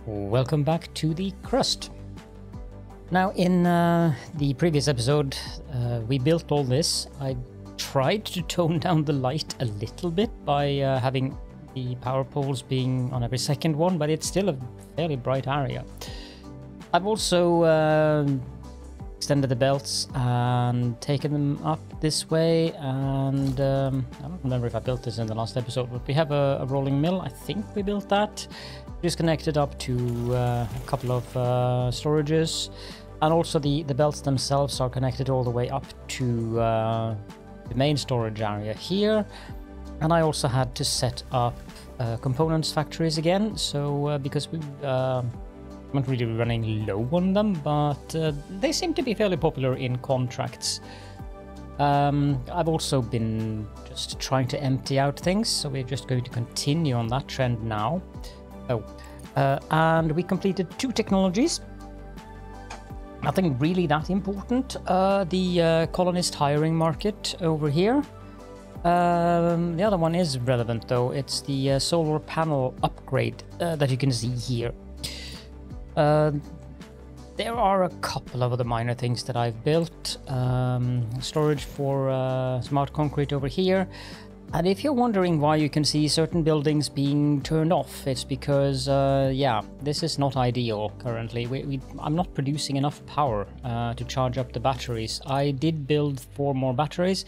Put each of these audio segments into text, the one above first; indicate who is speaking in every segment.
Speaker 1: Welcome back to the Crust. Now, in the previous episode, we built all this. I tried to tone down the light a little bit by having the power poles being on every second one, but it's still a fairly bright area. I've also extended the belts and taken them up this way, and I don't remember if I built this in the last episode, but we have a rolling mill. I think we built that. Just connected up to a couple of storages, and also the belts themselves are connected all the way up to the main storage area here. And I also had to set up components factories again, so because we not really running low on them, but they seem to be fairly popular in contracts. I've also been just trying to empty out things, so we're just going to continue on that trend now. And we completed 2 technologies. Nothing really that important. The colonist hiring market over here. The other one is relevant though. It's the solar panel upgrade that you can see here. There are a couple of other minor things that I've built. Storage for smart concrete over here. And if you're wondering why you can see certain buildings being turned off, it's because, yeah, this is not ideal currently. I'm not producing enough power to charge up the batteries. I did build 4 more batteries,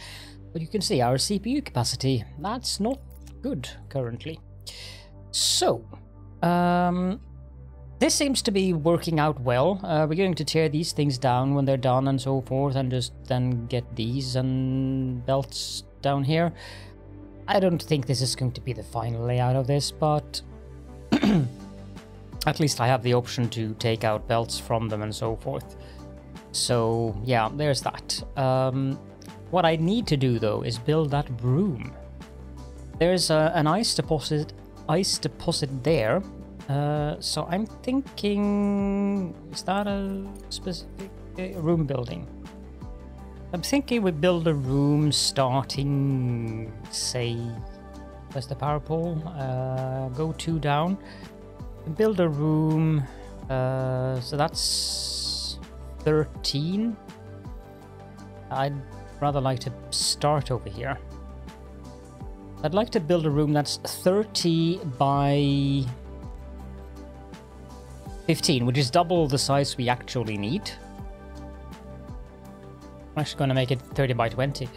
Speaker 1: but you can see our CPU capacity, that's not good currently. So, this seems to be working out well. We're going to tear these things down when they're done and so forth, and just then get these and belts down here. I don't think this is going to be the final layout of this, but at least I have the option to take out belts from them and so forth. So yeah, there's that. What I need to do though is build that room. There's an ice deposit there. So I'm thinking, is that a specific room building? I'm thinking we build a room starting, say, where's the power pole? Go 2 down. Build a room, so that's 13. I'd rather like to start over here. I'd like to build a room that's 30 by 15, which is double the size we actually need. I'm actually going to make it 30 by 20.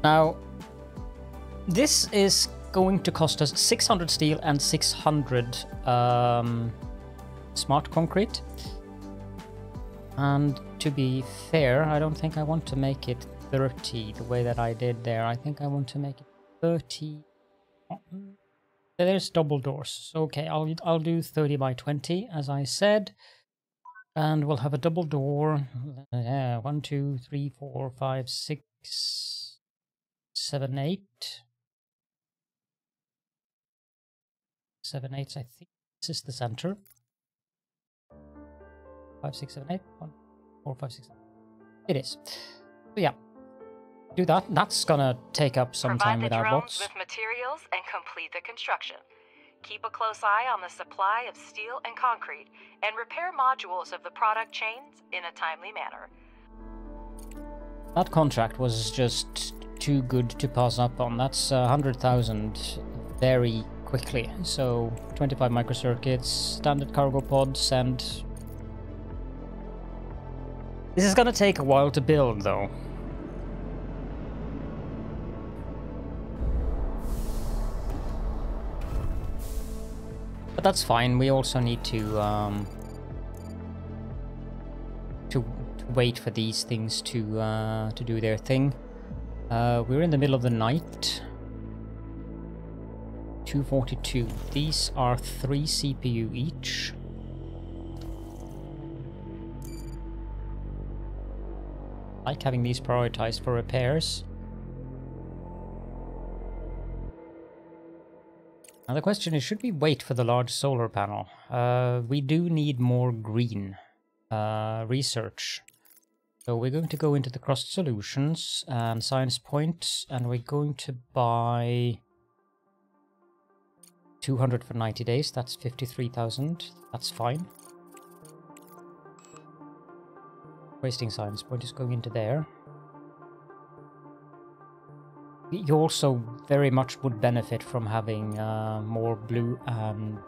Speaker 1: Now, this is going to cost us 600 steel and 600 smart concrete. And to be fair, I don't think I want to make it 30 the way that I did there. I think I want to make it 30. There's double doors. So, okay, I'll do 30 by 20 as I said. And we'll have a double door. 1, 2, 3, 4, 5, 6, 7, 8. 7, 8. I think this is the center. 5, 6, 7, 8. 1, 4, 5, 6, 7. It is. So yeah, do that. That's gonna take up some time with our bots.
Speaker 2: Provide the drones with materials and complete the construction. Keep a close eye on the supply of steel and concrete, and repair modules of the product chains in a timely manner.
Speaker 1: That contract was just too good to pass up on. That's 100,000 very quickly. So 25 microcircuits, standard cargo pods, and this is gonna take a while to build though. But that's fine. We also need to wait for these things to do their thing. We're in the middle of the night. 242. These are 3 CPU each. I like having these prioritized for repairs. Now the question is, should we wait for the large solar panel? We do need more green research. So we're going to go into the Crust Solutions and Science Point, and we're going to buy 200 for 90 days, that's 53,000. That's fine. Wasting science point is going into there. You also very much would benefit from having more blue and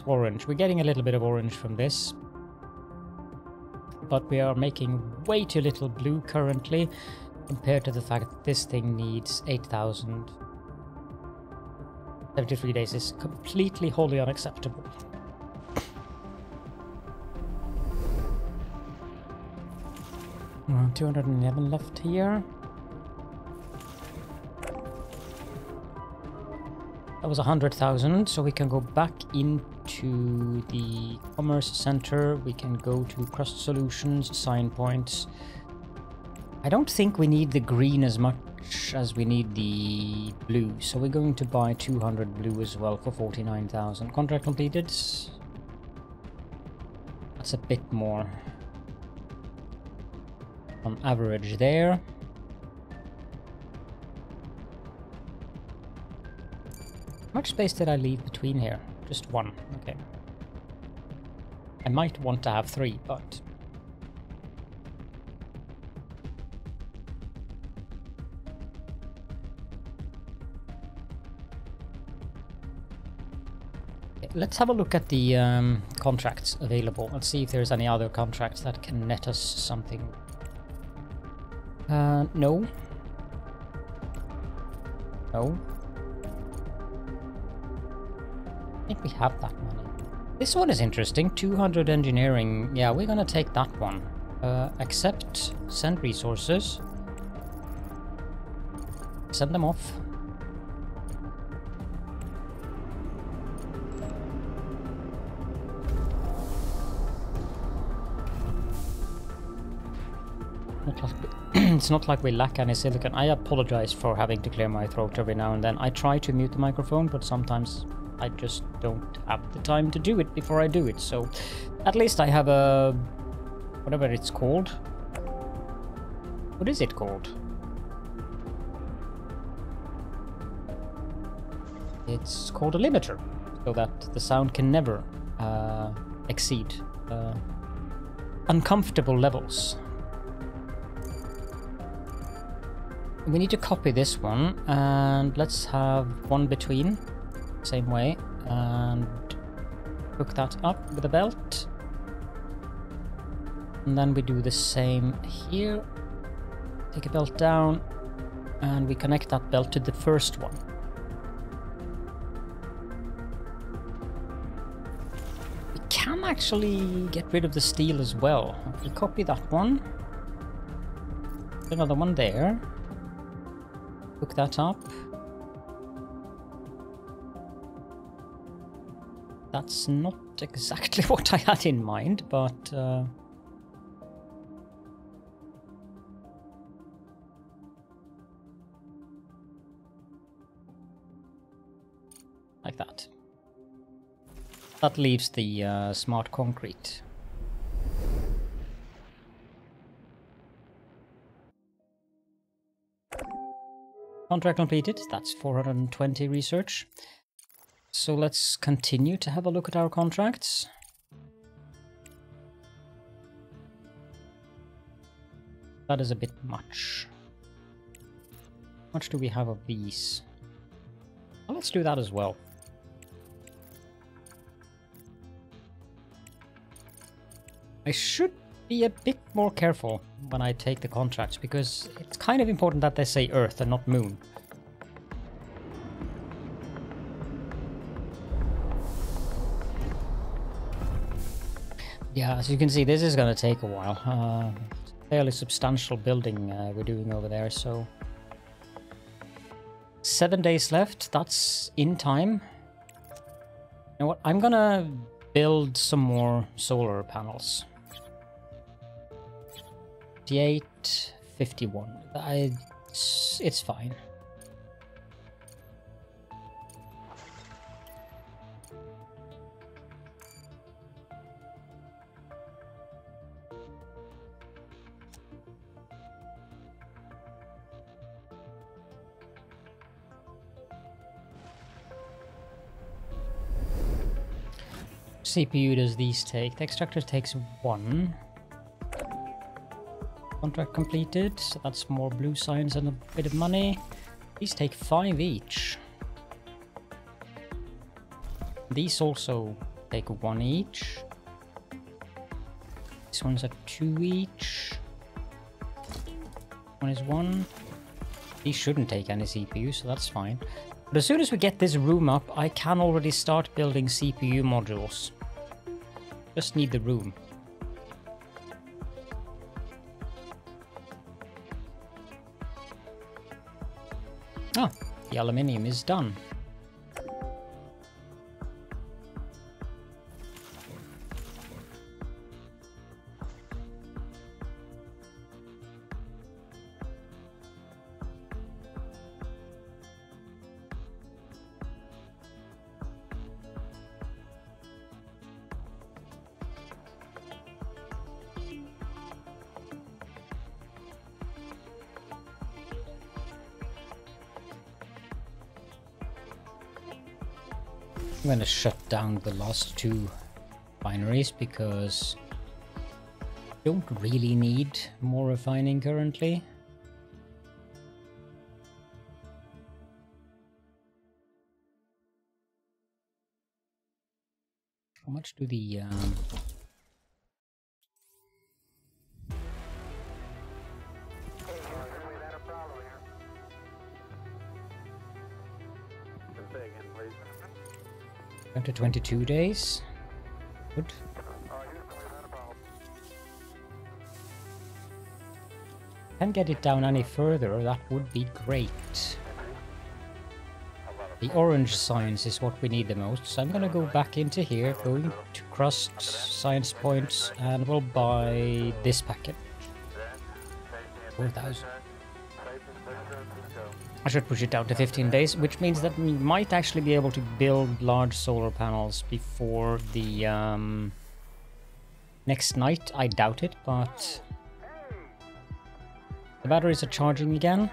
Speaker 1: orange. We're getting a little bit of orange from this, but we are making way too little blue currently compared to the fact that this thing needs 8,000. 73 days is completely wholly unacceptable. Around 211 left here. That was 100,000, so we can go back into the commerce center. We can go to Crust Solutions, sign points. I don't think we need the green as much as we need the blue, so we're going to buy 200 blue as well for 49,000. Contract completed. That's a bit more on average there. How much space did I leave between here? Just one, okay. I might want to have 3, but... okay, let's have a look at the contracts available. Let's see if there's any other contracts that can net us something. No. No. I think we have that money. This one is interesting. 200 engineering. Yeah, we're gonna take that one. Accept, send resources. Send them off. It's not like we lack any silicon. I apologize for having to clear my throat every now and then. I try to mute the microphone, but sometimes I just don't have the time to do it before I do it. So at least I have a... whatever it's called. What is it called? It's called a limiter, so that the sound can never exceed uncomfortable levels. We need to copy this one, and let's have one between, same way, and hook that up with a belt. And then we do the same here. Take a belt down, and we connect that belt to the first one. We can actually get rid of the steel as well. If we copy that one, another one there. Hook that up. That's not exactly what I had in mind, but like that. That leaves the smart concrete. Contract completed. That's 420 research. So let's continue to have a look at our contracts. That is a bit much. How much do we have of these? Well, let's do that as well. I should be a bit more careful when I take the contracts, because it's kind of important that they say Earth and not Moon. Yeah, as you can see, this is going to take a while. Fairly substantial building we're doing over there, so... 7 days left, that's in time. You know what, I'm gonna build some more solar panels. 58, 51. It's fine. CPU does these take? The extractor takes 1. Contract completed, so that's more blue science and a bit of money. These take 5 each. These also take 1 each. This one's at 2 each. One is 1. These shouldn't take any CPU, so that's fine. But as soon as we get this room up, I can already start building CPU modules. Just need the room. Ah, the aluminium is done. I'm gonna shut down the last 2 refineries because I don't really need more refining currently. How much do the down to 22 days? Good. Can get it down any further, that would be great. The orange science is what we need the most, so I'm gonna go back into here, going to Crust, science points, and we'll buy this packet. 4,000. I should push it down to 15 days, which means that we might actually be able to build large solar panels before the next night. I doubt it, but the batteries are charging again.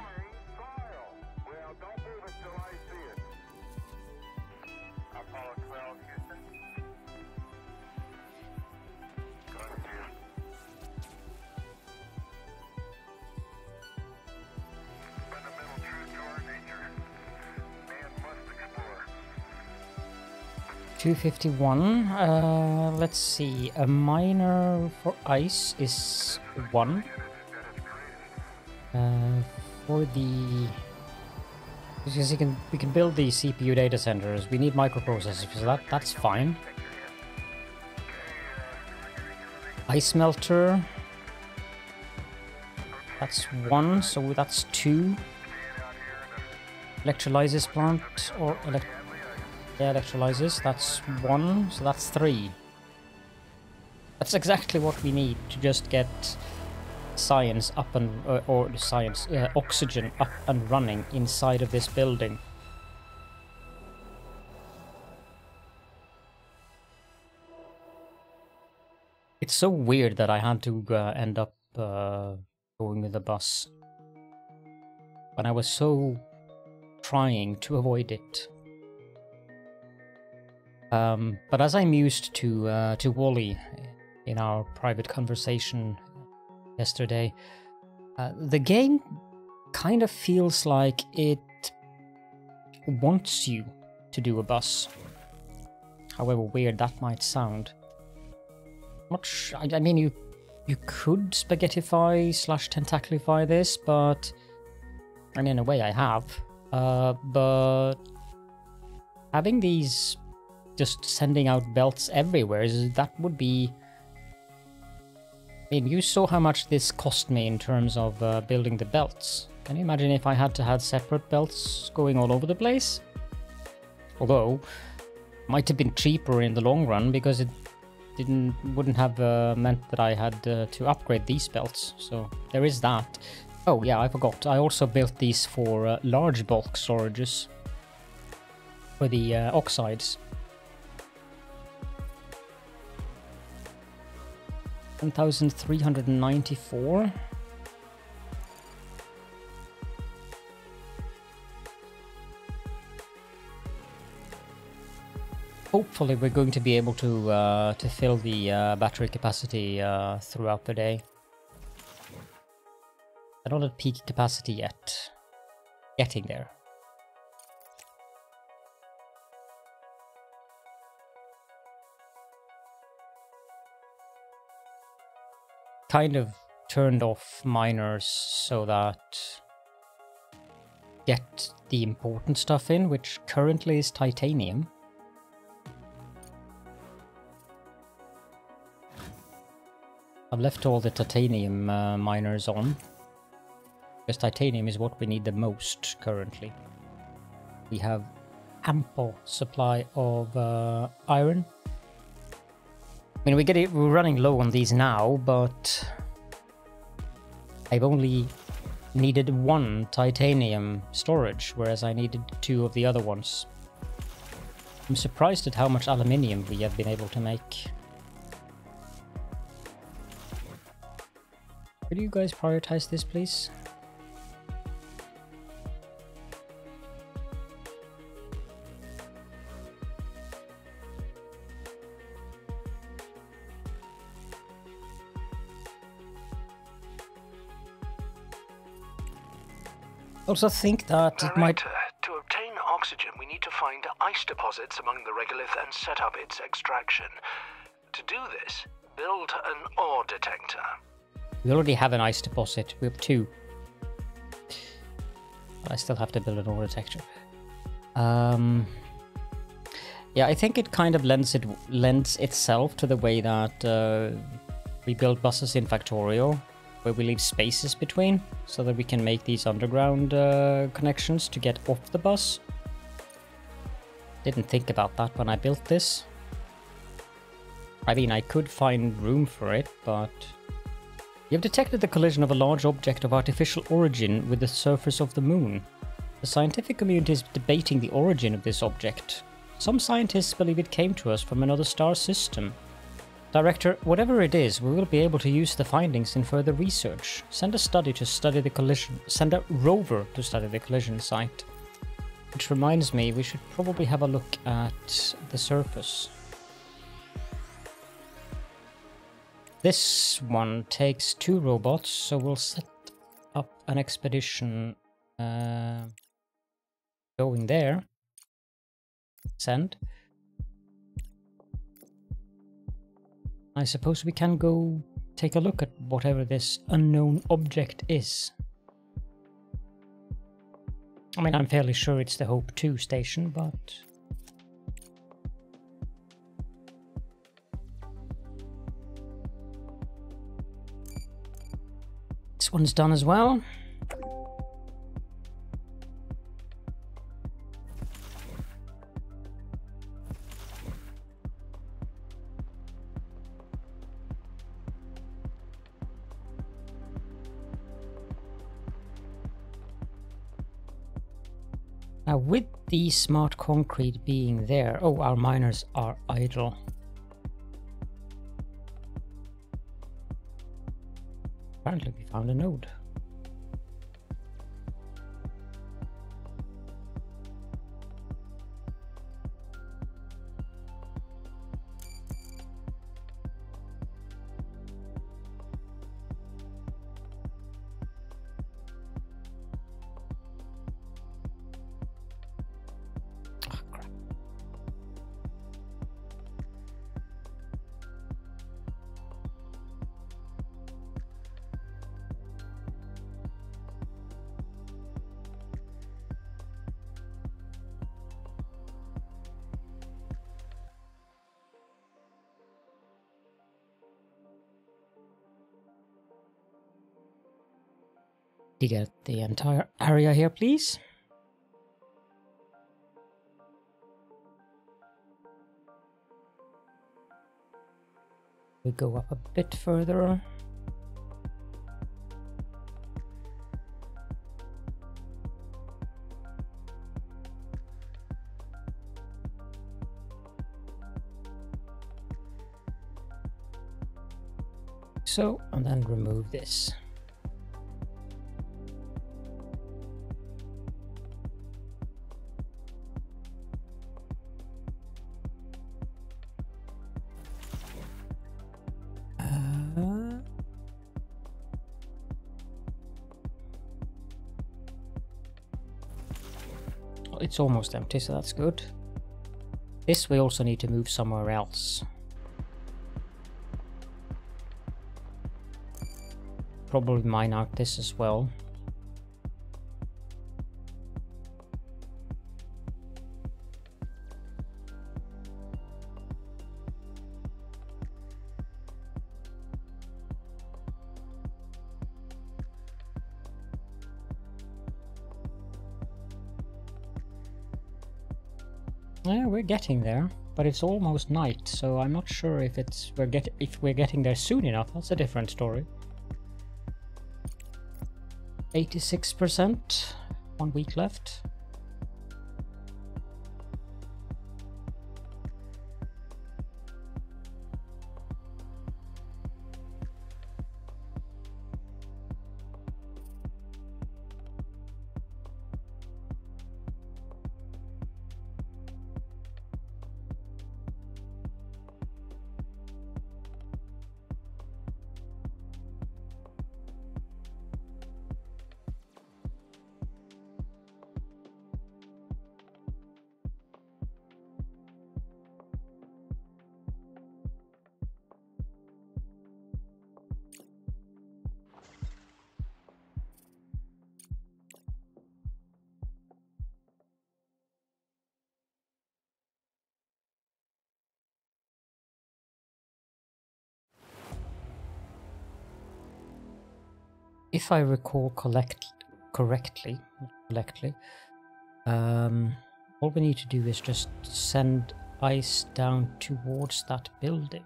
Speaker 1: $251. Let's see. A miner for ice is 1. For the, because we can build the CPU data centers. We need microprocessors, so that's fine. Ice melter. That's 1, so that's 2. Electrolysis plant or electrolysis, that's 1, so that's 3. That's exactly what we need to just get science up and oxygen up and running inside of this building. It's so weird that I had to end up going with the bus, but I was so trying to avoid it. But as I'm used to Wally in our private conversation yesterday, the game kind of feels like it wants you to do a bus. However weird that might sound. I mean, you could spaghettify / tentaclify this, but and in a way I have. But having these just sending out belts everywhere, that would be... I mean, you saw how much this cost me in terms of building the belts. Can you imagine if I had to have separate belts going all over the place? Although, might have been cheaper in the long run, because it wouldn't have meant that I had to upgrade these belts. So there is that. Oh yeah, I forgot. I also built these for large bulk storages for the oxides. 1,394. hopefully we're going to be able to fill the battery capacity throughout the day. I'm not at peak capacity yet. Getting there. Kind of turned off miners so that get the important stuff in, which currently is titanium. I've left all the titanium miners on, because titanium is what we need the most currently. We have ample supply of iron. I mean, we're running low on these now, but I've only needed 1 titanium storage, whereas I needed 2 of the other ones. I'm surprised at how much aluminium we have been able to make. Could you guys prioritize this, please? I also think that it might...
Speaker 3: To obtain oxygen, we need to find ice deposits among the regolith and set up its extraction. To do this, build an ore detector.
Speaker 1: We already have an ice deposit. We have 2. But I still have to build an ore detector. Yeah, I think it kind of lends itself to the way that we build buses in Factorio, where we leave spaces between, so that we can make these underground connections to get off the bus. Didn't think about that when I built this. I mean, I could find room for it, but... You have detected the collision of a large object of artificial origin with the surface of the moon. The scientific community is debating the origin of this object. Some scientists believe it came to us from another star system. Director, whatever it is, we will be able to use the findings in further research. Send a rover to study the collision site. Which reminds me, we should probably have a look at the surface. This one takes 2 robots, so we'll set up an expedition going there. Send. I suppose we can go take a look at whatever this unknown object is. I mean, I'm fairly sure it's the Hope 2 station, but... This one's done as well. Now, with the smart concrete being there... Oh, our miners are idle. Apparently we found a node. Dig out the entire area here, please. We go up a bit further. So, and then remove this. it's almost empty, so that's good. This we also need to move somewhere else. Probably mine out this as well. Yeah, we're getting there, but it's almost night, so I'm not sure if we're getting there soon enough. That's a different story. 86%, 1 week left. If I recall correctly, all we need to do is just send ice down towards that building.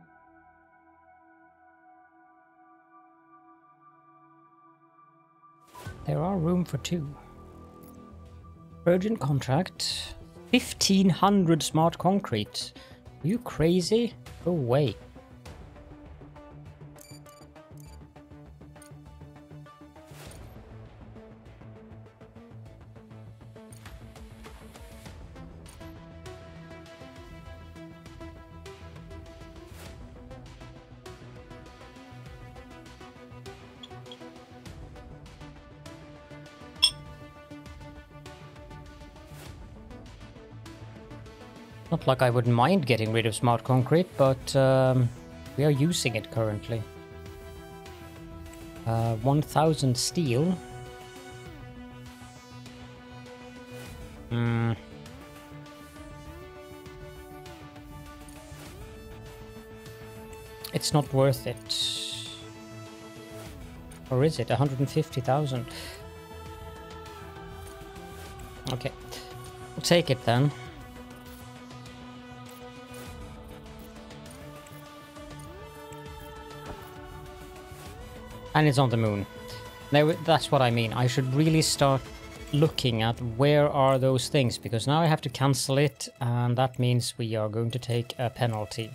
Speaker 1: There are room for 2. Urgent contract. 1500 smart concrete. Are you crazy? Go away. Not like I wouldn't mind getting rid of smart concrete, but we are using it currently. 1000 steel. It's not worth it. Or is it? 150,000. Okay. We'll take it then. And it's on the moon. Now, that's what I mean. I should really start looking at where are those things, because now I have to cancel it, and that means we are going to take a penalty.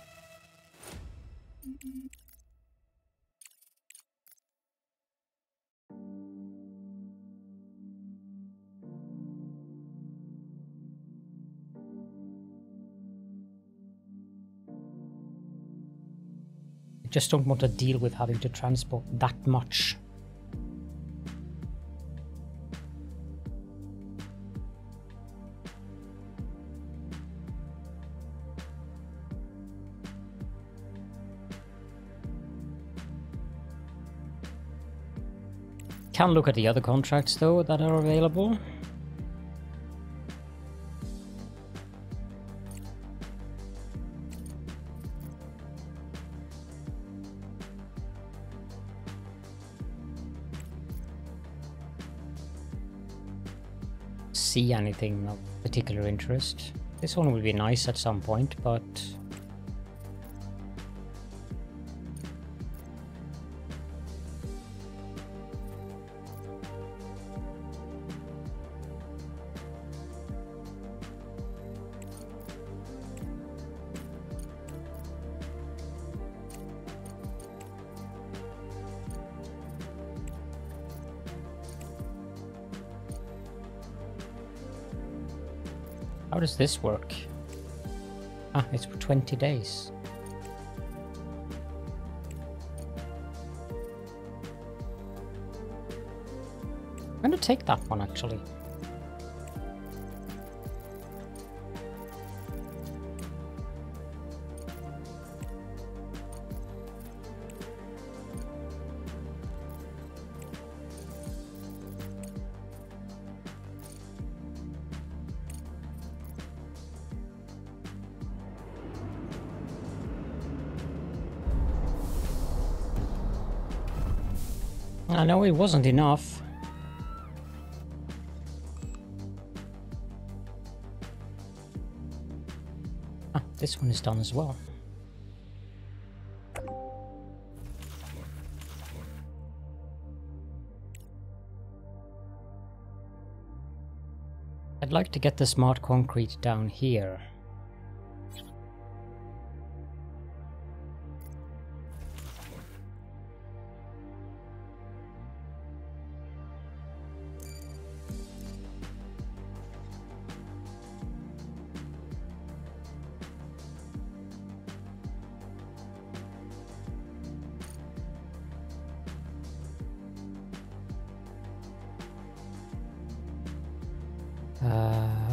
Speaker 1: Just don't want to deal with having to transport that much. Can look at the other contracts though that are available. See anything of particular interest. This one would be nice at some point, but how does this work? Ah, it's for 20 days. I'm gonna take that one actually. I know it wasn't enough. Ah, this one is done as well. I'd like to get the smart concrete down here.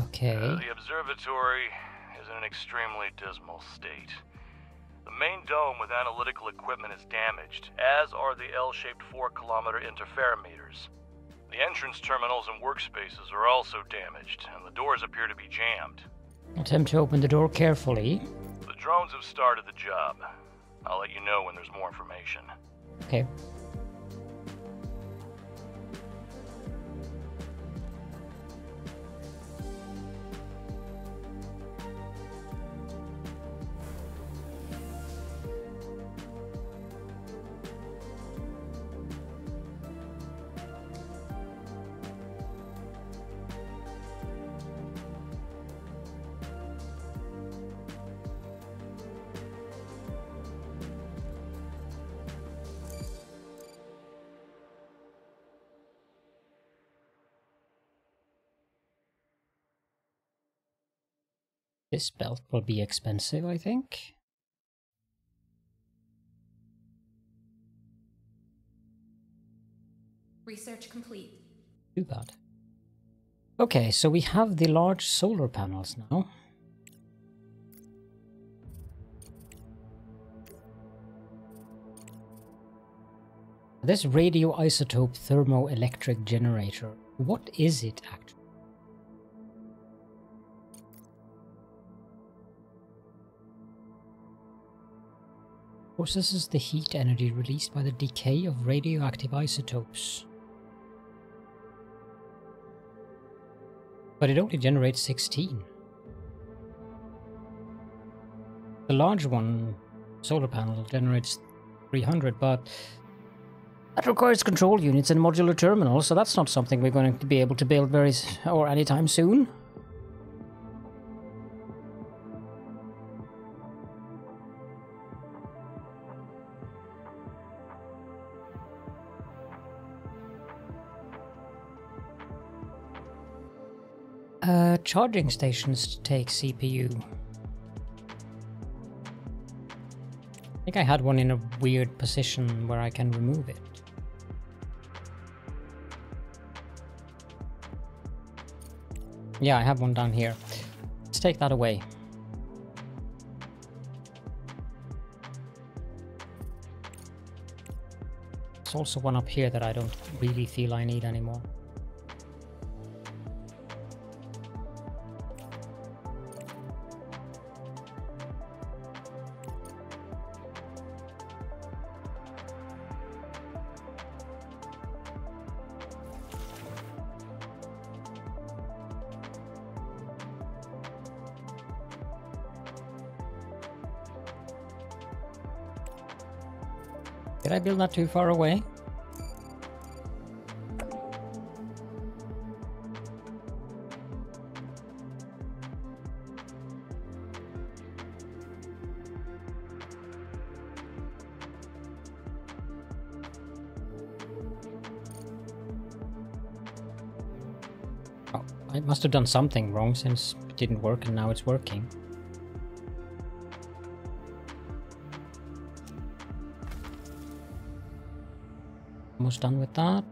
Speaker 1: Okay.
Speaker 4: The observatory is in an extremely dismal state. The main dome with analytical equipment is damaged, as are the L-shaped 4-kilometer interferometers. The entrance terminals and workspaces are also damaged, and the doors appear to be jammed.
Speaker 1: Attempt to open the door carefully.
Speaker 4: The drones have started the job. I'll let you know when there's more information.
Speaker 1: Okay. This belt will be expensive, I think.
Speaker 5: Research complete.
Speaker 1: Too bad. Okay, so we have the large solar panels now. This radioisotope thermoelectric generator, what is it actually? Processes the heat energy released by the decay of radioactive isotopes. But it only generates 16. The large one, solar panel, generates 300, but that requires control units and modular terminals, so that's not something we're going to be able to build anytime soon. Charging stations take CPU. I think I had one in a weird position where I can remove it. Yeah, I have one down here. Let's take that away. There's also one up here that I don't really feel I need anymore. Did I build that too far away? Oh, I must have done something wrong since it didn't work and now it's working. Almost done with that.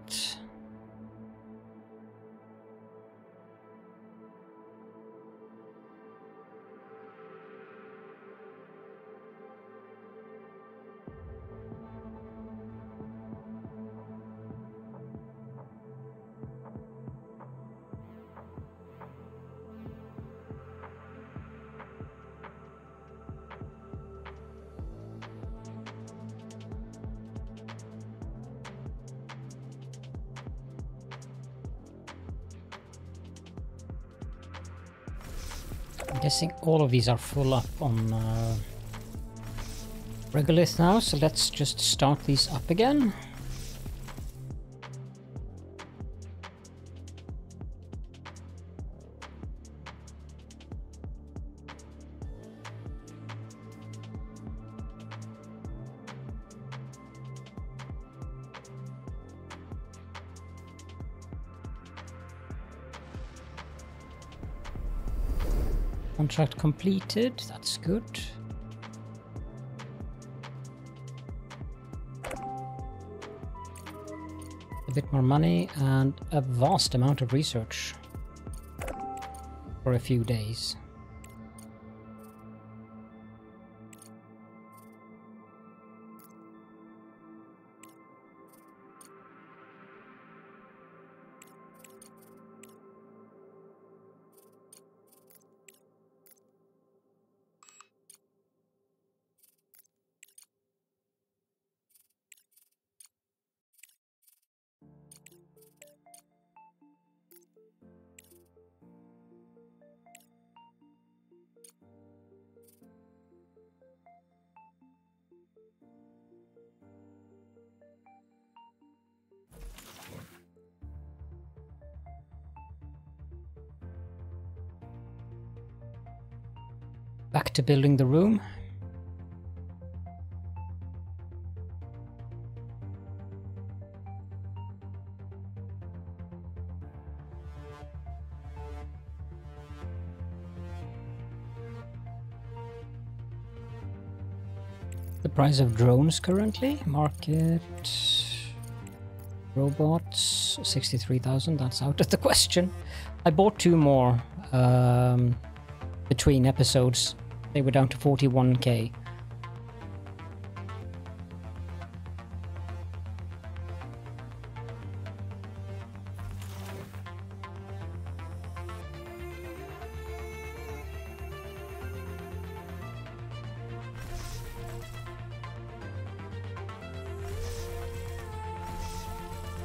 Speaker 1: Guessing all of these are full up on regolith now, so let's just start these up again. Contract completed, that's good. A bit more money and a vast amount of research for a few days. Back to building the room. The price of drones currently, market, robots, 63,000, that's out of the question. I bought 2 more between episodes. They were down to 41k.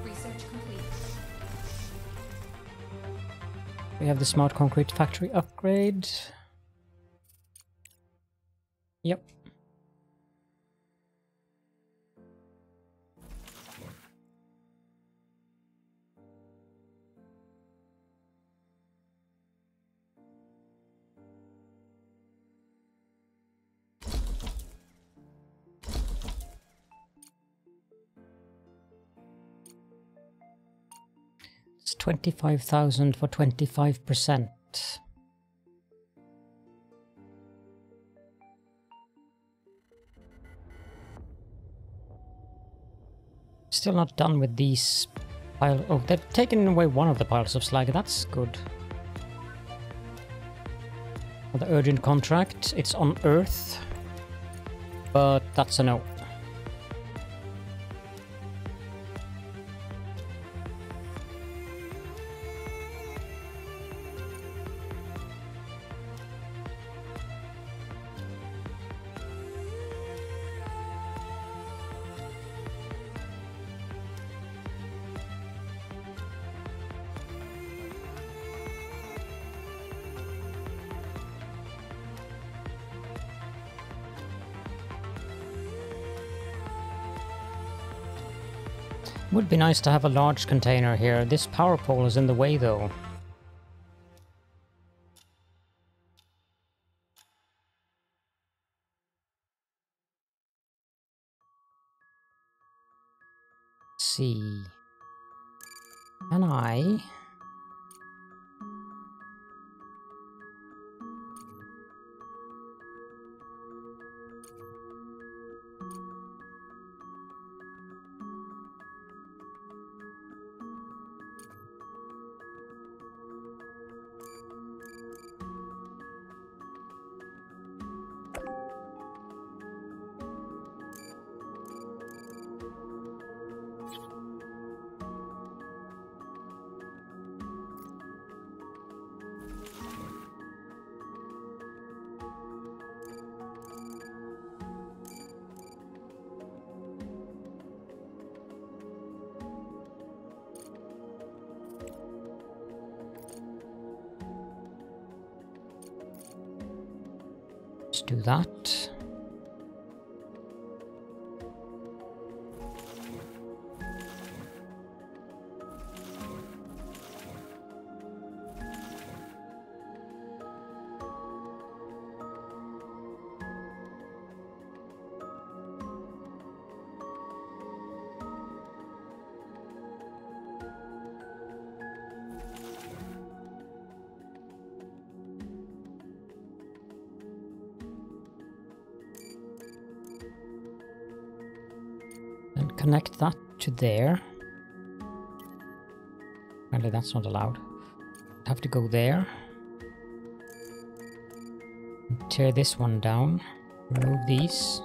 Speaker 5: Research complete.
Speaker 1: We have the smart concrete factory upgrade. Yep. It's 25,000 for 25%. Still not done with these pile. Oh, they've taken away one of the piles of slag. That's good. The urgent contract. It's on Earth, but that's a no. Would be nice to have a large container here. This power pole is in the way though. Let's see. Can I? Let's do that. And connect that to there. Apparently that's not allowed. Have to go there. Tear this one down. Remove these.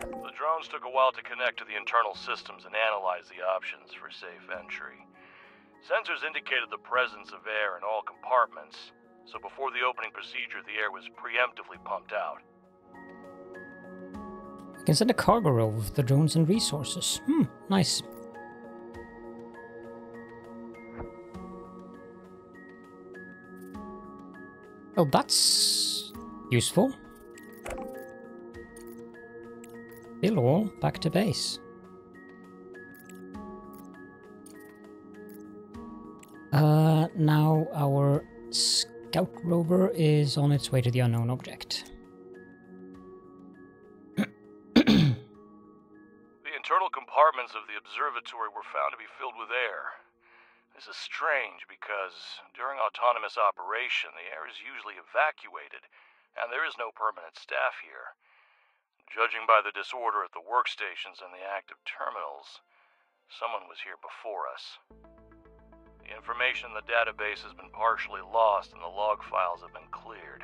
Speaker 4: The drones took a while to connect to the internal systems and analyze the options for safe entry. Sensors indicated the presence of air in all compartments, so before the opening procedure, the air was preemptively pumped out.
Speaker 1: I can send a cargo over with the drones and resources. Nice. Oh, that's useful. Still all back to base. Now our scout rover is on its way to the unknown object.
Speaker 4: The internal compartments of the observatory were found to be filled with air. This is strange because during autonomous operation, the air is usually evacuated, and there is no permanent staff here. Judging by the disorder at the workstations and the active terminals, someone was here before us. The information in the database has been partially lost and the log files have been cleared.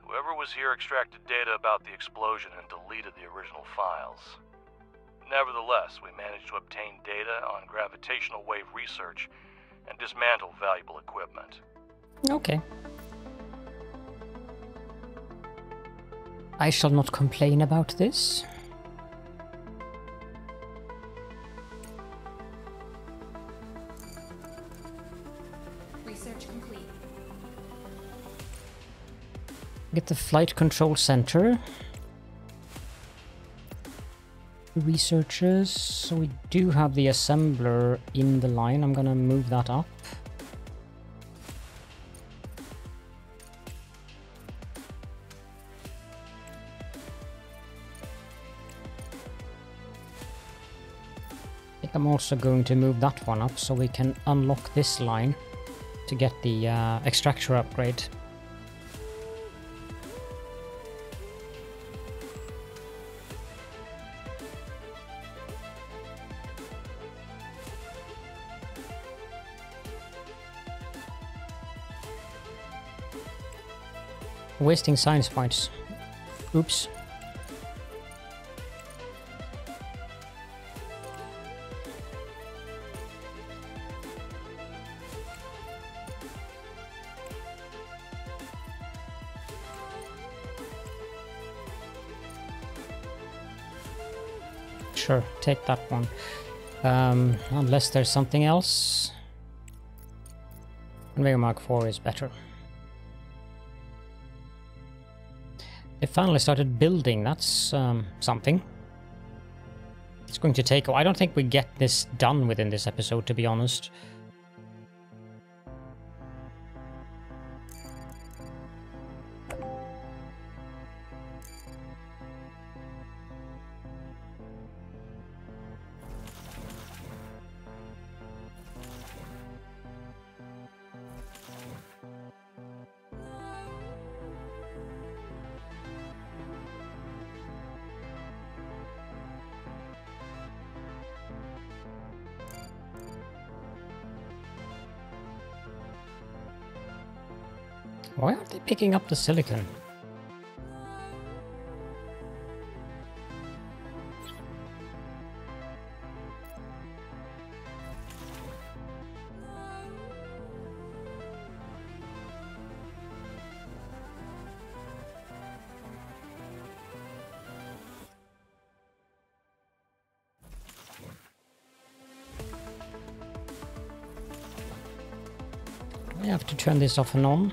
Speaker 4: Whoever was here extracted data about the explosion and deleted the original files. Nevertheless, we managed to obtain data on gravitational wave research and dismantle valuable equipment.
Speaker 1: Okay. I shall not complain about this.
Speaker 5: Research complete.
Speaker 1: Get the flight control center. Researchers. So we do have the assembler in the line. I'm gonna move that up. I'm also going to move that one up so we can unlock this line to get the extractor upgrade. Wasting science points. Oops. Sure, take that one. Unless there's something else. Conveyor Mark 4 is better. They finally started building, that's something. It's going to take... I don't think we get this done within this episode, to be honest. Why aren't they picking up the silicon? I have to turn this off and on.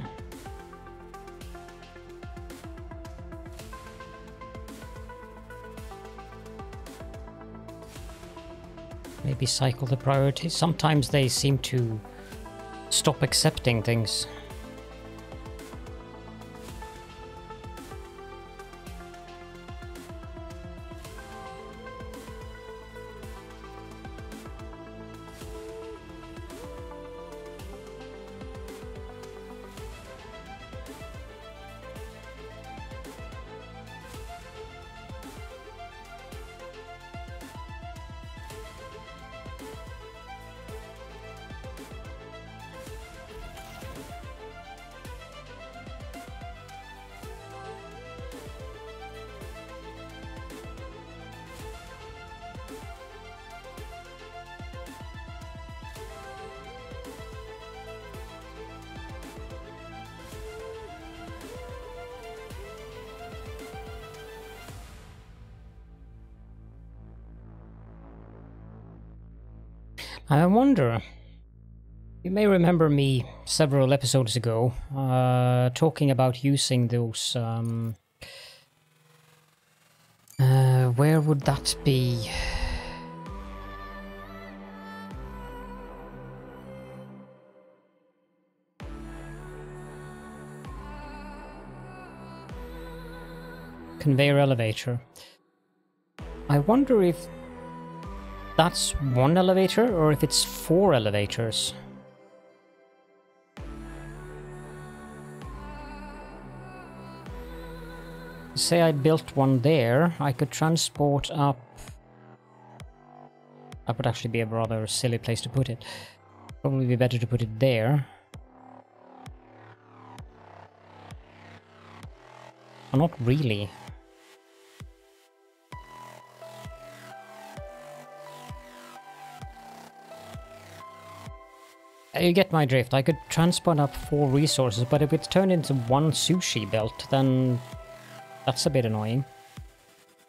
Speaker 1: Maybe cycle the priorities. Sometimes they seem to stop accepting things. I wonder, you may remember me several episodes ago talking about using those, where would that be? Conveyor elevator. I wonder if that's one elevator or if it's 4 elevators. Say I built one there, I could transport up... That would actually be a rather silly place to put it. Probably be better to put it there. Oh, not really. You get my drift. I could transport up 4 resources, but if it's turned into one sushi belt, then that's a bit annoying.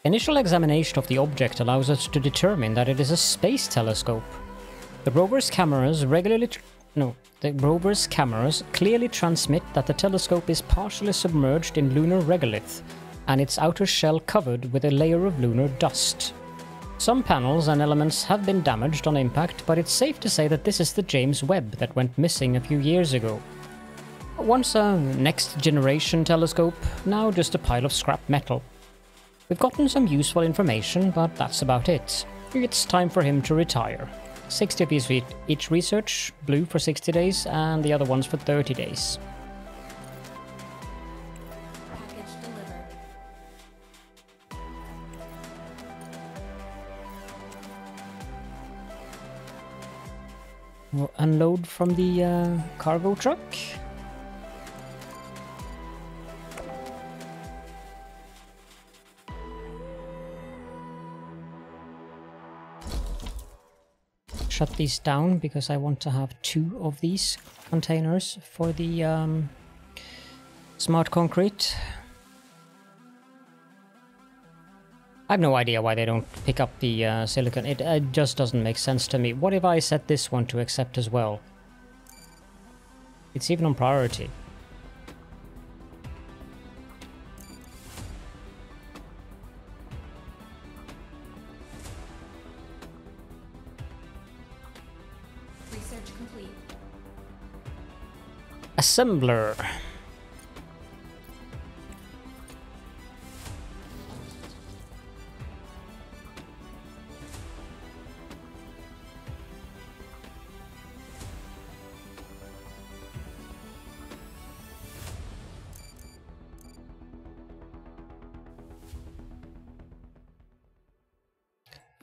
Speaker 1: Initial examination of the object allows us to determine that it is a space telescope. The rover's cameras clearly transmit that the telescope is partially submerged in lunar regolith, and its outer shell covered with a layer of lunar dust. Some panels and elements have been damaged on impact, but it's safe to say that this is the James Webb that went missing a few years ago. Once a next-generation telescope, now just a pile of scrap metal. We've gotten some useful information, but that's about it. It's time for him to retire. 60 of each research, blue for 60 days, and the other ones for 30 days.
Speaker 5: Package delivered.
Speaker 1: We'll unload from the cargo truck. Shut these down because I want to have 2 of these containers for the smart concrete. I have no idea why they don't pick up the silicon. It just doesn't make sense to me. What if I set this one to accept as well? It's even on priority.
Speaker 5: Research complete.
Speaker 1: Assembler.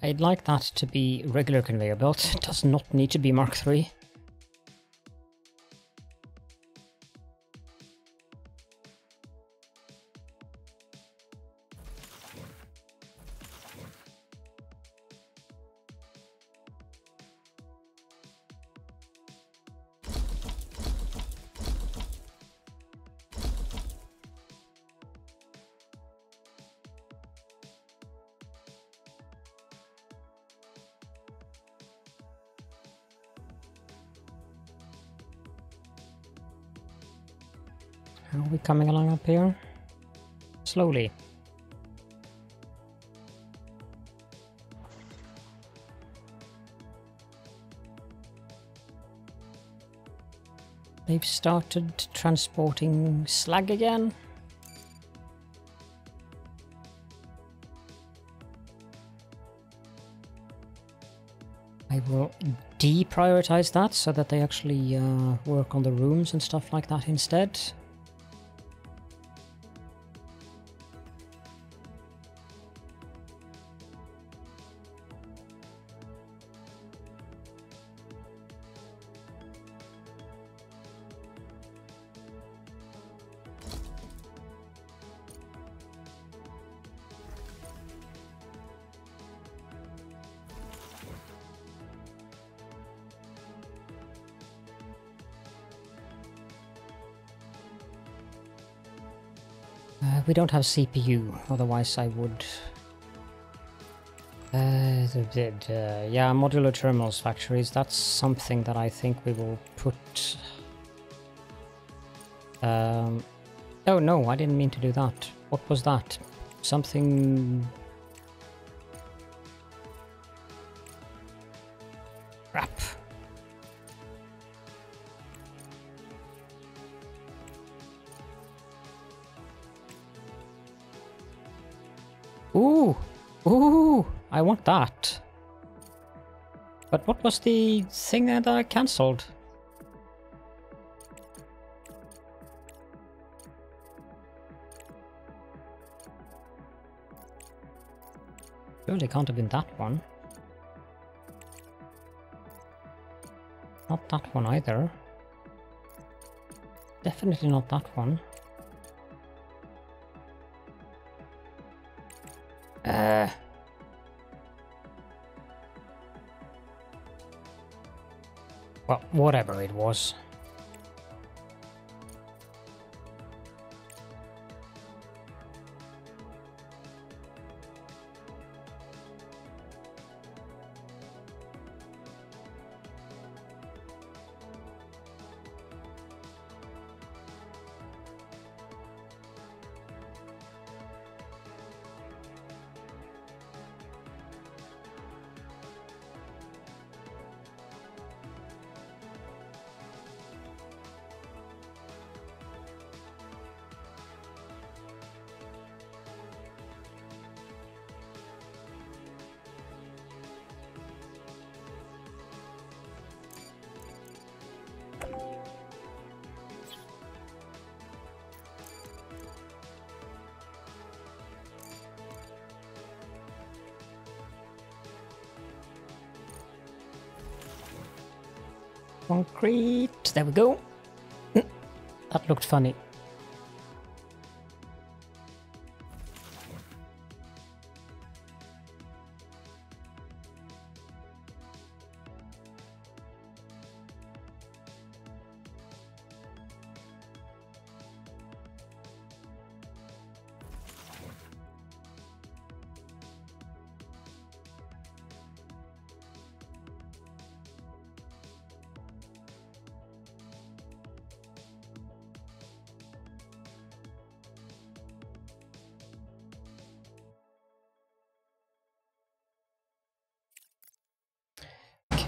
Speaker 1: I'd like that to be regular conveyor belt. It does not need to be Mark III. How are we coming along up here? Slowly. They've started transporting slag again. I will deprioritize that so that they actually work on the rooms and stuff like that instead. We don't have CPU, otherwise I would... yeah, modular terminals factories, that's something that I think we will put... oh no, I didn't mean to do that. What was that? Something... Crap. Ooh! Ooh! I want that. But what was the thing that I cancelled? Surely can't have been that one. Not that one either. Definitely not that one. Well, whatever it was. Concrete. There we go. That looked funny.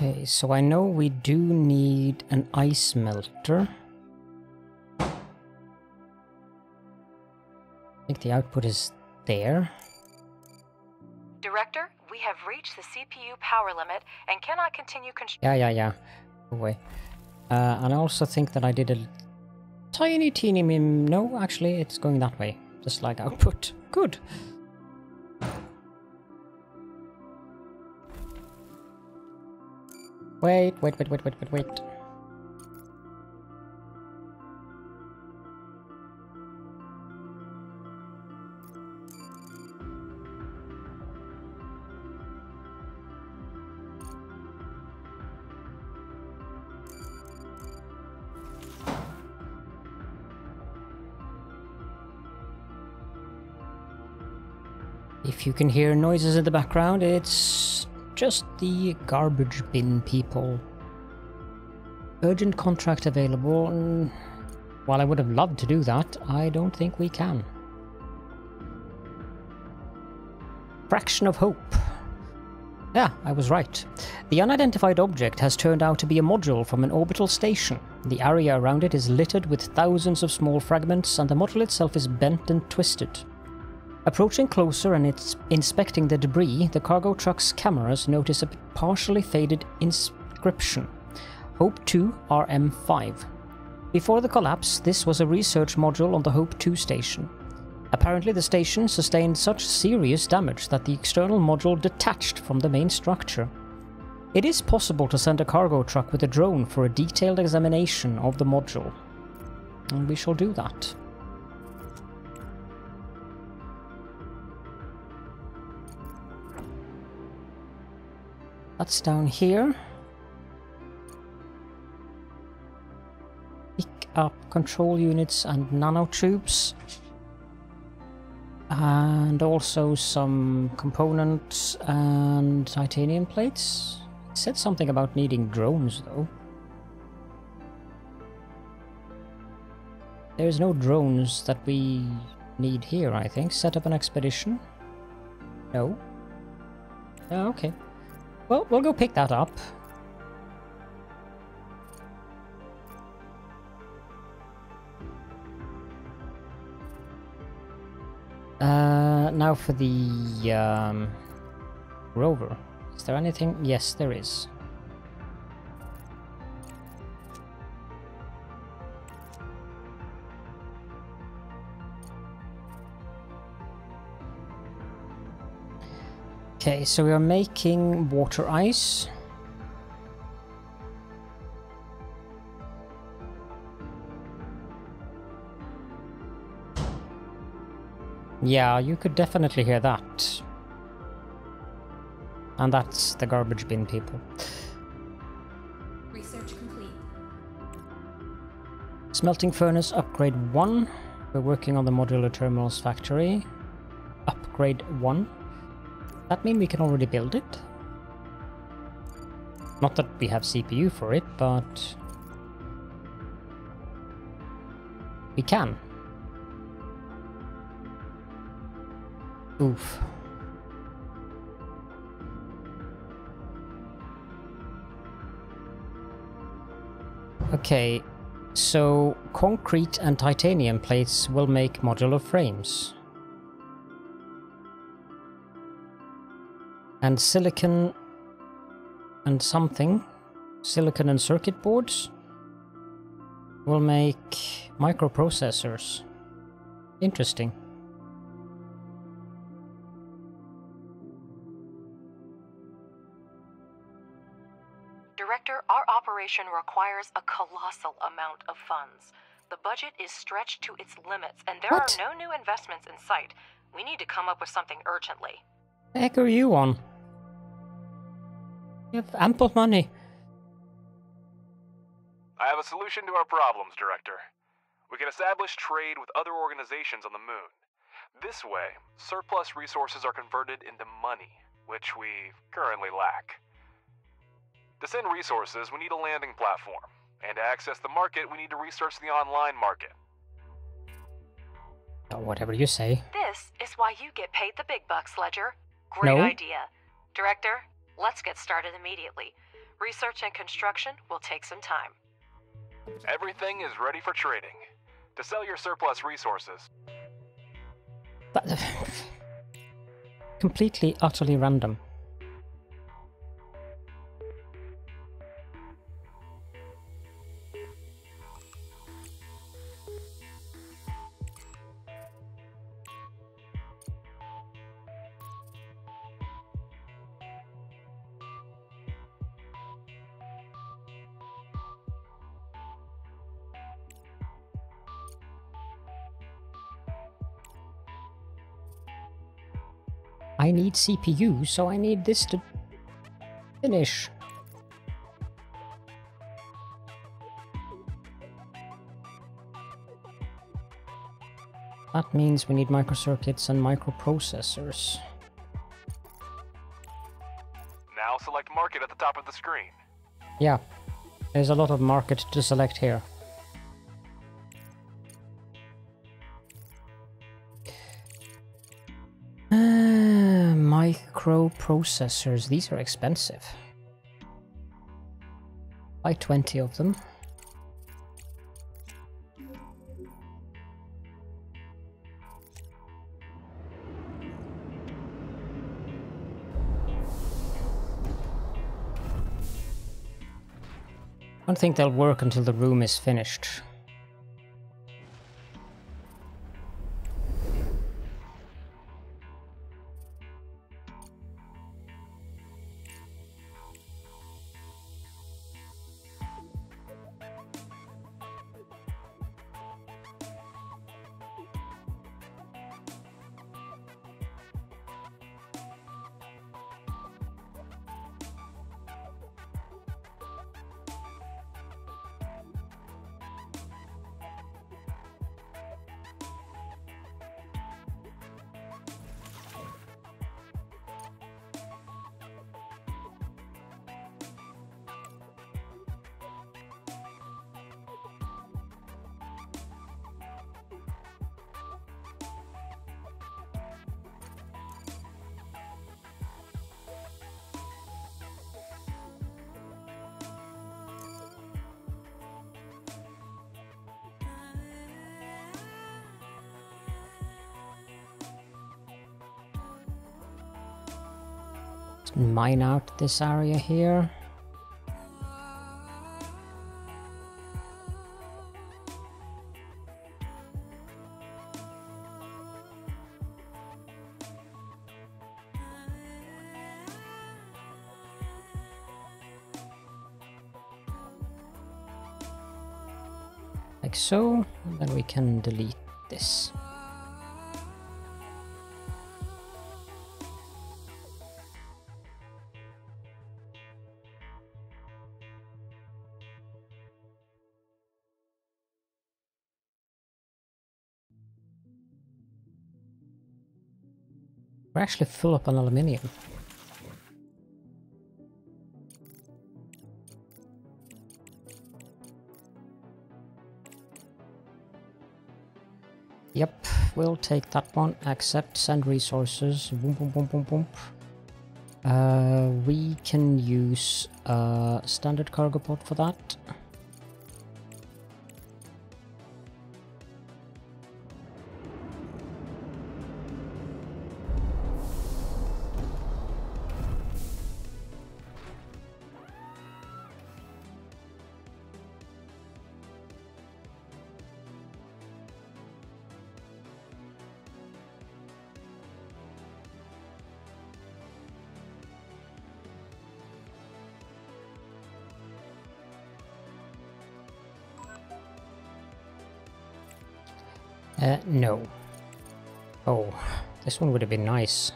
Speaker 1: Okay, so I know we do need an ice melter. I think the output is there.
Speaker 2: Director, we have reached the CPU power limit and cannot continue
Speaker 1: Yeah. Go away. And I also think that I did a tiny teeny no, actually it's going that way. Just like output. Good. Wait. If you can hear noises in the background, it's just the garbage bin people. Urgent contract available. While I would have loved to do that, I don't think we can. Fraction of hope. Yeah, I was right. The unidentified object has turned out to be a module from an orbital station. The area around it is littered with thousands of small fragments, and the module itself is bent and twisted. Approaching closer and inspecting the debris, the cargo truck's cameras notice a partially faded inscription. Hope 2 RM5. Before the collapse, this was a research module on the Hope 2 station. Apparently the station sustained such serious damage that the external module detached from the main structure. It is possible to send a cargo truck with a drone for a detailed examination of the module. And we shall do that. That's down here. Pick up control units and nanotubes. And also some components and titanium plates. It said something about needing drones though. There's no drones that we need here, I think. Set up an expedition. No. Oh, okay. Well, we'll go pick that up. Now for the rover. Is there anything? Yes, there is. Okay, so we are making water ice. Yeah, you could definitely hear that. And that's the garbage bin people.
Speaker 5: Research complete.
Speaker 1: Smelting furnace upgrade 1. We're working on the modular terminals factory. Upgrade 1. That mean we can already build it? Not that we have CPU for it, but we can. Oof. Okay, so concrete and titanium plates will make modular frames. And silicon and something, silicon and circuit boards, will make microprocessors. Interesting.
Speaker 2: Director, our operation requires a colossal amount of funds. The budget is stretched to its limits, and there
Speaker 1: What?
Speaker 2: are no new investments in sight. We need to come up with something urgently.
Speaker 1: The heck are you on? You have ample money.
Speaker 4: I have a solution to our problems, Director. We can establish trade with other organizations on the moon. This way, surplus resources are converted into money, which we currently lack. To send resources, we need a landing platform. And to access the market, we need to research the online market.
Speaker 1: Oh, whatever you say.
Speaker 2: This is why you get paid the big bucks, Ledger. Great
Speaker 1: No.
Speaker 2: idea. Director, let's get started immediately. Research and construction will take some time.
Speaker 4: Everything is ready for trading. To sell your surplus resources,
Speaker 1: That, completely, utterly random. I need CPU, so I need this to finish. That means we need microcircuits and microprocessors.
Speaker 4: now select market at the top of the screen.
Speaker 1: Yeah, there's a lot of market to select here. Microprocessors, these are expensive. Buy 20 of them. I don't think they'll work until the room is finished. Mine out this area here. Like so, and then we can delete this. We're actually full up on aluminium. Yep, we'll take that one. Accept, send resources. Boom, boom, boom, boom, boom. We can use a standard cargo pod for that. No. Oh, this one would have been nice.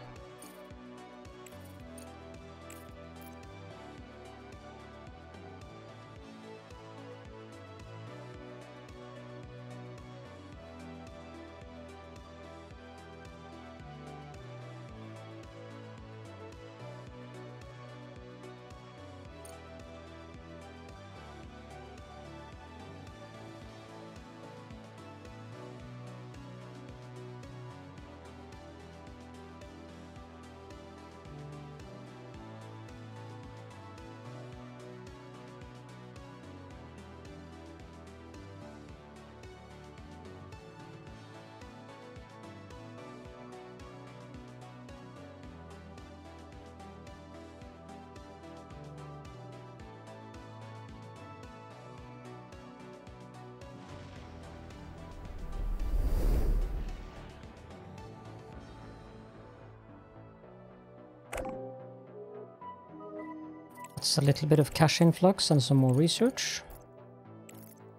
Speaker 1: That's a little bit of cash influx and some more research.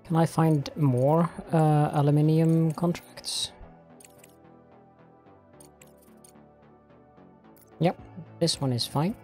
Speaker 1: Can I find more aluminium contracts? Yep, this one is fine.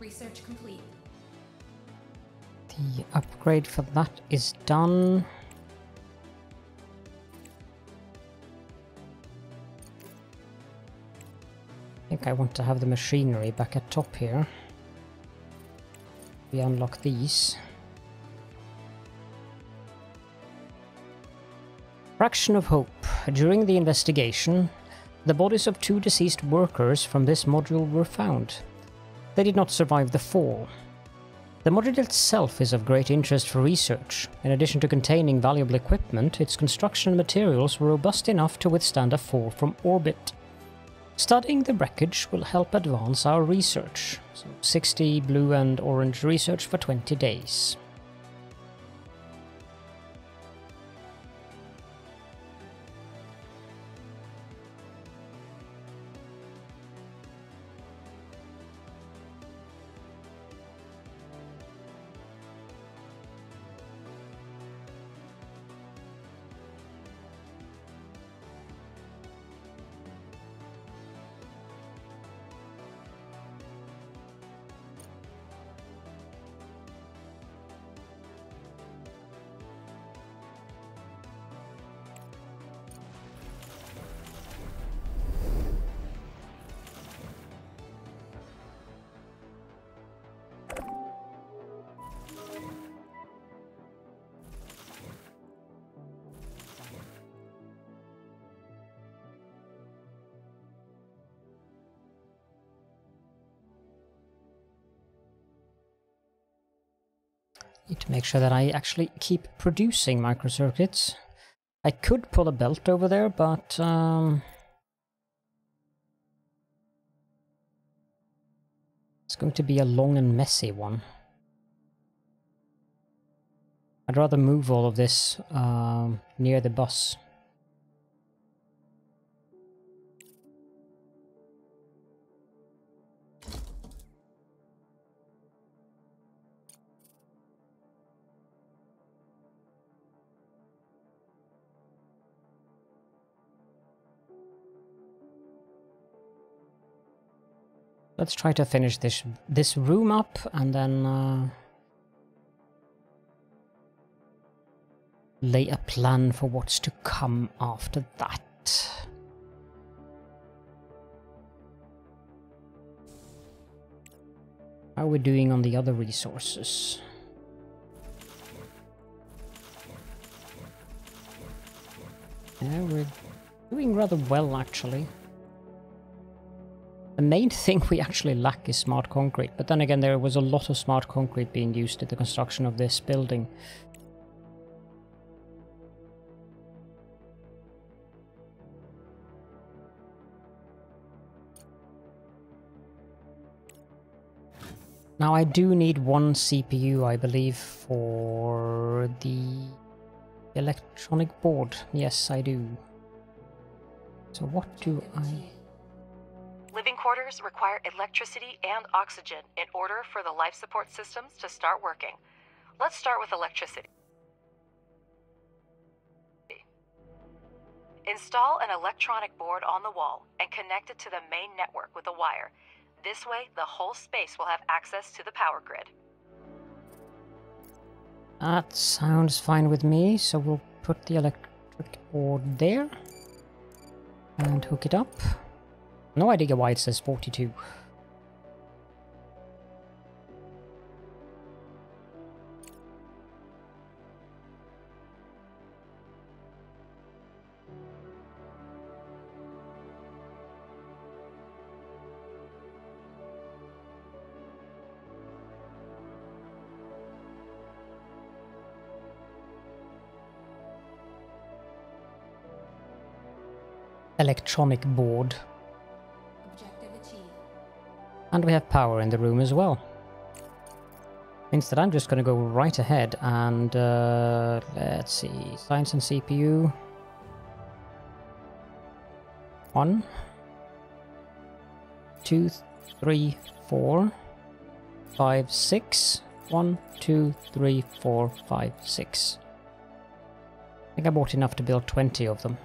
Speaker 5: Research complete.
Speaker 1: The upgrade for that is done. I think I want to have the machinery back at top here. We unlock these. Fraction of hope. During the investigation, the bodies of 2 deceased workers from this module were found. They did not survive the fall. The module itself is of great interest for research. In addition to containing valuable equipment, its construction materials were robust enough to withstand a fall from orbit. Studying the wreckage will help advance our research. So 60 blue and orange research for 20 days. Need to make sure that I actually keep producing microcircuits. I could pull a belt over there, but it's going to be a long and messy one. I'd rather move all of this near the bus. Let's try to finish this room up and then lay a plan for what's to come after that. How are we doing on the other resources? Yeah, we're doing rather well actually. The main thing we actually lack is smart concrete, but then again there was a lot of smart concrete being used in the construction of this building. Now I do need 1 CPU, I believe, for the electronic board. Yes, I do. So what do I...
Speaker 2: Living quarters require electricity and oxygen in order for the life support systems to start working. Let's start with electricity. Install an electronic board on the wall and connect it to the main network with a wire. This way, the whole space will have access to the power grid.
Speaker 1: That sounds fine with me, so we'll put the electric board there and hook it up. No idea why it says 42. Electronic board.
Speaker 5: Objective achieved.
Speaker 1: And we have power in the room as well. Means that I'm just going to go right ahead and let's see, science and CPU. 1, 2, 3, 4, 5, 6. 1, 2, 3, 4, 5, 6. I think I bought enough to build 20 of them.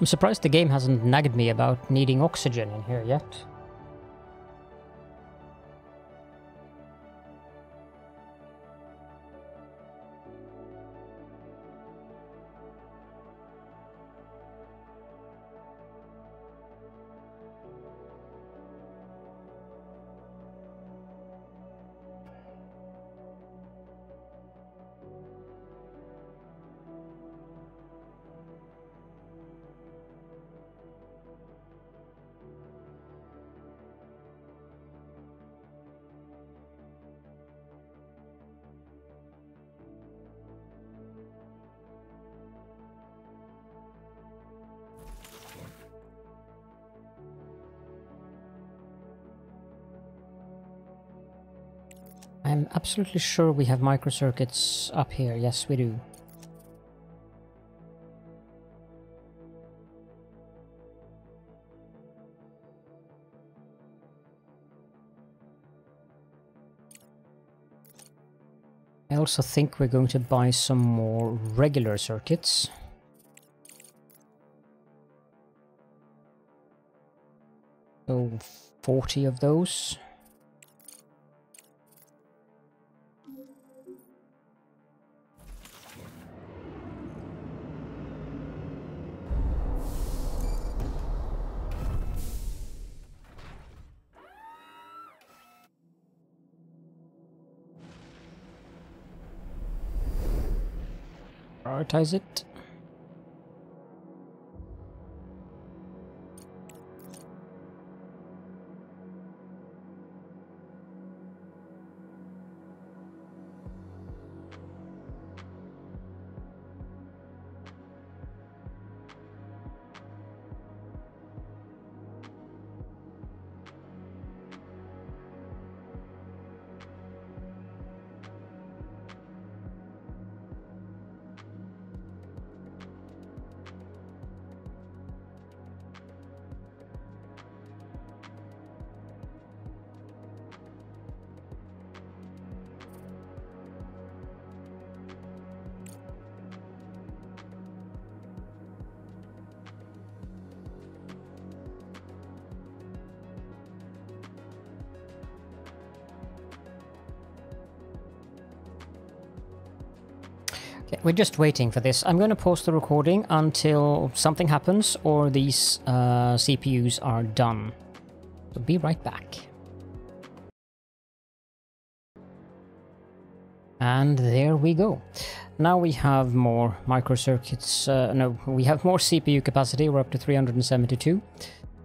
Speaker 1: I'm surprised the game hasn't nagged me about needing oxygen in here yet. I'm absolutely sure we have microcircuits up here. Yes, we do. I also think we're going to buy some more regular circuits. So 40 of those. Prioritize it. Okay, we're just waiting for this. I'm going to pause the recording until something happens or these CPUs are done. So be right back. And there we go. Now we have more microcircuits. No, we have more CPU capacity. We're up to 372.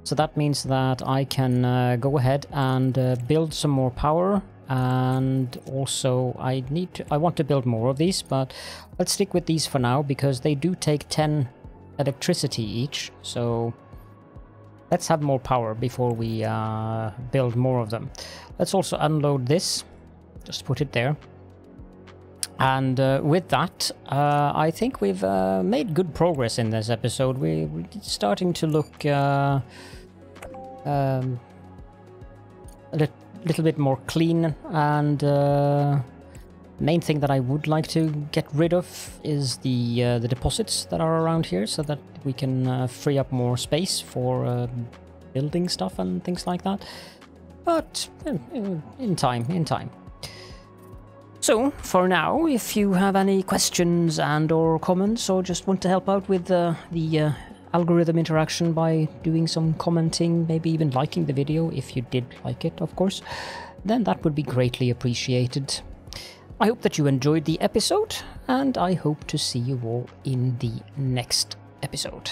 Speaker 1: So that means that I can go ahead and build some more power. And also I want to build more of these, but let's stick with these for now because they do take 10 electricity each. So let's have more power before we build more of them. Let's also unload this. Just put it there. And with that, I think we've made good progress in this episode. We're starting to look a little bit more clean, and main thing that I would like to get rid of is the deposits that are around here, so that we can free up more space for building stuff and things like that. But in time. So for now, if you have any questions and or comments, or just want to help out with the algorithm interaction by doing some commenting, maybe even liking the video if you did like it, of course, then that would be greatly appreciated. I hope that you enjoyed the episode, and I hope to see you all in the next episode.